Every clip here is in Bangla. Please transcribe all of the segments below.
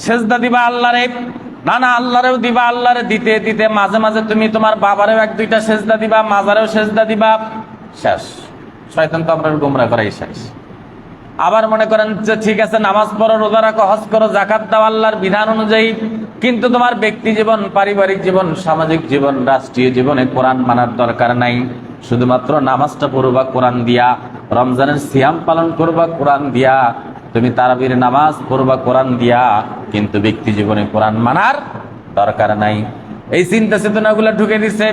সেজদা দিবা আল্লাহরে, না না আল্লাহরেও দিবা, আল্লাহরে দিতে দিতে মাঝে মাঝে তুমি তোমার বাবারেও এক দুইটা সেজদা দিবা, মাজারেও সেজদা দিবা, শেষ। শয়তান তো আপনার গোমরাহ করাই শেষ। আবার মনে করেন যে ঠিক আছে নামাজ পড়ো, রোজা রাখো, হজ করো, জাকাত দাও আল্লাহর বিধান অনুযায়ী, কিন্তু তোমার ব্যক্তি জীবন, পারিবারিক জীবন, সামাজিক জীবন, রাষ্ট্রীয় জীবনে কোরআন মানার দরকার নাই। শুধুমাত্র নামাজটা পড়বা কোরআন দিয়া, রমজানের সিয়াম পালন করবা কোরআন দিয়া, তুমি তারাবির নামাজ পড়বা কোরআন দিয়া, কিন্তু ব্যক্তি জীবনে কোরআন মানার দরকার নাই। এই চিন্তা চেতনাগুলো ঢুকে দিছে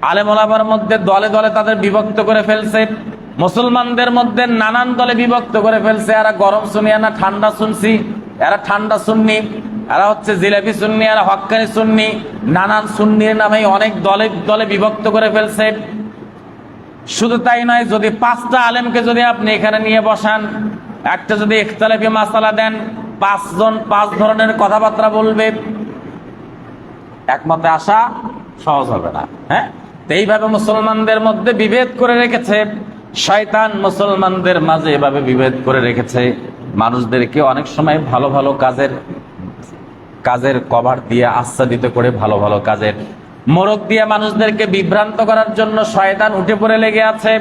আলেম ওলামার মধ্যে, দলে দলে তাদের বিভক্ত করে ফেলছে। মুসলমানদের মধ্যে নানান দলে বিভক্ত করে ফেলছে। এরা গরম শুনি, না ঠান্ডা শুনছি, এরা ঠান্ডা সুন্নি, এরা হচ্ছে জিলাপি সুন্নি, এরা হক্কানি সুন্নি, নানান সুন্নির নামে অনেক দলে দলে বিভক্ত করে ফেলছে। শুধু তাই নয়, যদি 5টা আলেমকে যদি আপনি এখানে নিয়ে বসান, একটা যদি ইখতিলাফি মাসালা দেন, 5 জন 5 ধরনের কথাবার্তা বলবে, একমতে আসা সহজ হবে না। হ্যাঁ, এইভাবে মুসলমানদের মধ্যে বিভেদ করে রেখেছে শয়তান, মুসলমানদের মাঝে এভাবে বিভেদ করে রেখেছে। মানুষদেরকে অনেক সময় ভালো ভালো কাজের কভার দিয়ে আচ্ছাদিত করে, ভালো ভালো কাজের মোড়ক দিয়ে মানুষদেরকে বিভ্রান্ত করার জন্য শয়তান উঠে পড়ে লেগে আছে।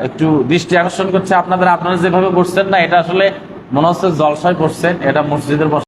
একটু দৃষ্টি আকর্ষণ করছে আপনারা যেভাবে বসছেন না, এটা আসলে মনে হচ্ছে জলসায় বসছেন, এটা মসজিদের